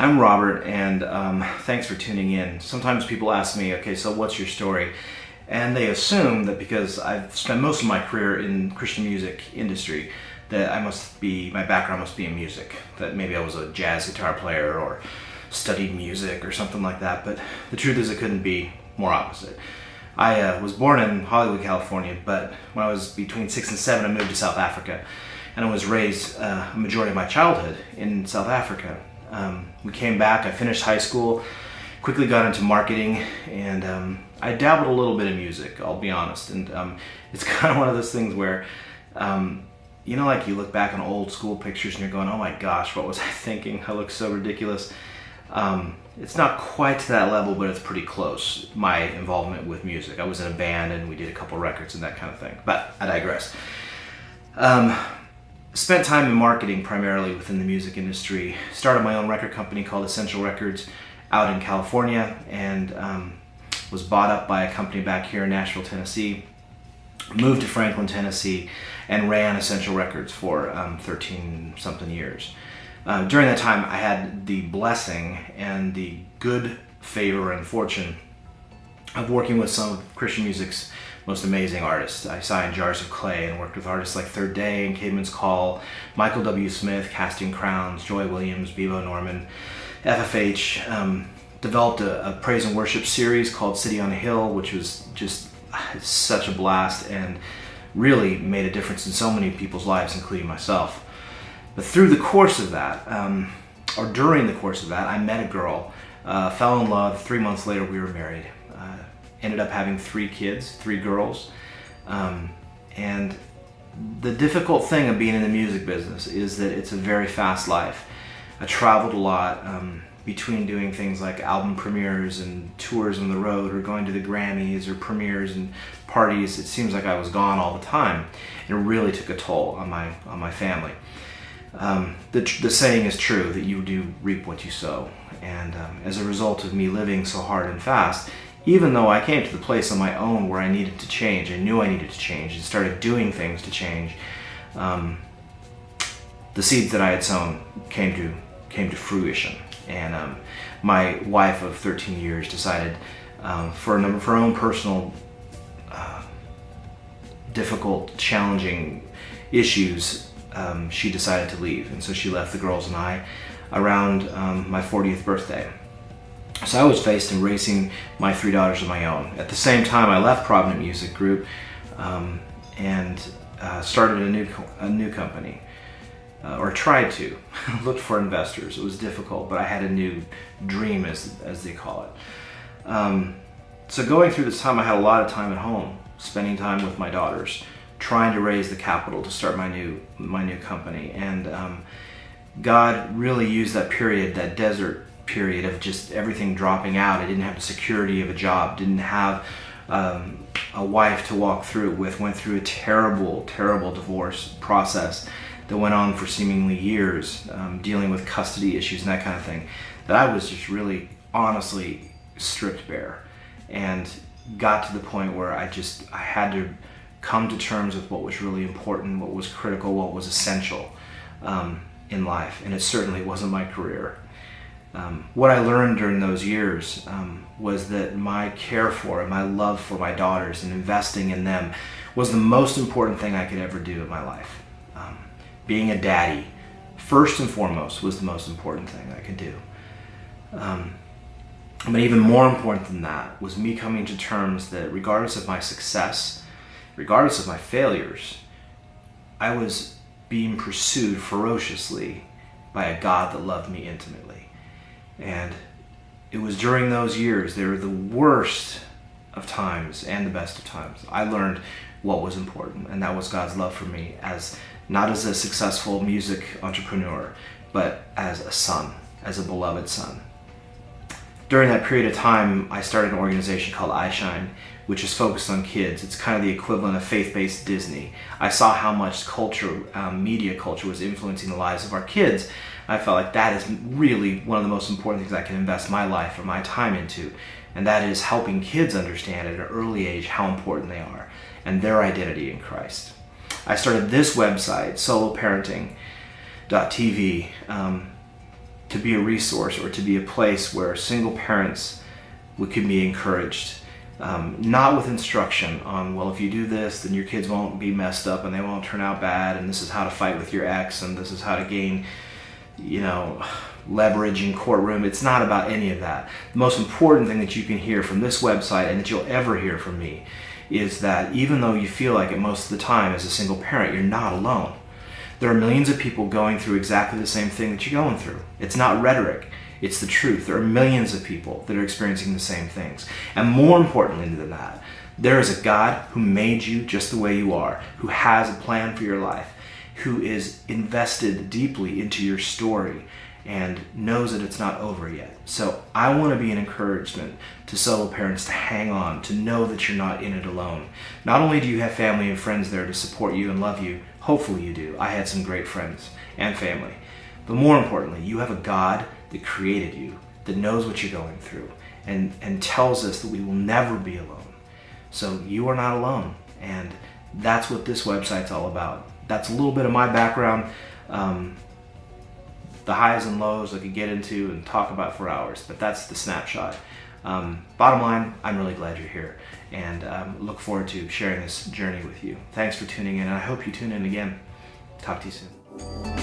I'm Robert, and thanks for tuning in. Sometimes people ask me, okay, so what's your story? And they assume that because I've spent most of my career in Christian music industry, that my background must be in music, that maybe I was a jazz guitar player or studied music or something like that, but the truth is it couldn't be more opposite. I was born in Hollywood, California, but when I was between 6 and 7, I moved to South Africa, and I was raised a majority of my childhood in South Africa. We came back, I finished high school, quickly got into marketing, and I dabbled a little bit in music, I'll be honest. And it's kind of one of those things where, like you look back on old school pictures and you're going, oh my gosh, what was I thinking? I look so ridiculous. It's not quite to that level, but it's pretty close, my involvement with music. I was in a band and we did a couple records and that kind of thing, but I digress. Spent time in marketing primarily within the music industry. Started my own record company called Essential Records out in California, and was bought up by a company back here in Nashville, Tennessee. Moved to Franklin, Tennessee, and ran Essential Records for 13 something years. During that time, I had the blessing and the good favor and fortune of working with some of Christian music's most amazing artists. I signed Jars of Clay and worked with artists like Third Day and Caedmon's Call, Michael W. Smith, Casting Crowns, Joy Williams, Bebo Norman, FFH. Developed a praise and worship series called City on a Hill, which was just such a blast and really made a difference in so many people's lives, including myself. But through the course of that, or during the course of that, I met a girl, fell in love. 3 months later, we were married. Ended up having 3 kids, 3 girls. And the difficult thing of being in the music business is that it's a very fast life. I traveled a lot between doing things like album premieres and tours on the road, or going to the Grammys or premieres and parties. It seems like I was gone all the time. It really took a toll on my family. The saying is true that you do reap what you sow. And as a result of me living so hard and fast, even though I came to the place on my own where I needed to change, I knew I needed to change, and started doing things to change, the seeds that I had sown came to fruition. And my wife of 13 years decided, for a number of her own personal difficult, challenging issues, she decided to leave. And so she left the girls and I around my 40th birthday. So I was faced in raising my 3 daughters of my own. At the same time, I left Provident Music Group and started a new company, or tried to. Looked for investors. It was difficult, but I had a new dream, as they call it. So going through this time, I had a lot of time at home, spending time with my daughters, trying to raise the capital to start my new company. And God really used that period, that desert period of just everything dropping out. I didn't have the security of a job, didn't have a wife to walk through it with, went through a terrible, terrible divorce process that went on for seemingly years, dealing with custody issues and that kind of thing, that I was just really honestly stripped bare, and got to the point where I had to come to terms with what was really important, what was critical, what was essential in life, and it certainly wasn't my career. What I learned during those years was that my care for and my love for my daughters and investing in them was the most important thing I could ever do in my life. Being a daddy, first and foremost, was the most important thing I could do. But even more important than that was me coming to terms that regardless of my success, regardless of my failures, I was being pursued ferociously by a God that loved me intimately. And it was during those years, they were the worst of times and the best of times, I learned what was important, and that was God's love for me, as not as a successful music entrepreneur, but as a son, as a beloved son. During that period of time, I started an organization called iShine, which is focused on kids. It's kind of the equivalent of faith-based Disney. I saw how much culture, media culture, was influencing the lives of our kids. I felt like that is really one of the most important things I can invest my life or my time into, and that is helping kids understand at an early age how important they are and their identity in Christ. I started this website, soloparenting.tv, to be a resource or to be a place where single parents could be encouraged. Not with instruction on, well, if you do this, then your kids won't be messed up and they won't turn out bad, and this is how to fight with your ex, and this is how to gain, leverage in courtroom. It's not about any of that. The most important thing that you can hear from this website, and that you'll ever hear from me, is that even though you feel like it most of the time as a single parent, you're not alone. There are millions of people going through exactly the same thing that you're going through. It's not rhetoric. It's the truth. There are millions of people that are experiencing the same things. And more importantly than that, there is a God who made you just the way you are, who has a plan for your life, who is invested deeply into your story and knows that it's not over yet. So I want to be an encouragement to solo parents to hang on, to know that you're not in it alone. Not only do you have family and friends there to support you and love you, hopefully you do. I had some great friends and family. But more importantly, you have a God that created you, that knows what you're going through, and tells us that we will never be alone. So you are not alone, and that's what this website's all about. That's a little bit of my background. The highs and lows I could get into and talk about for hours, but that's the snapshot. Bottom line, I'm really glad you're here, and look forward to sharing this journey with you. Thanks for tuning in, and I hope you tune in again. Talk to you soon.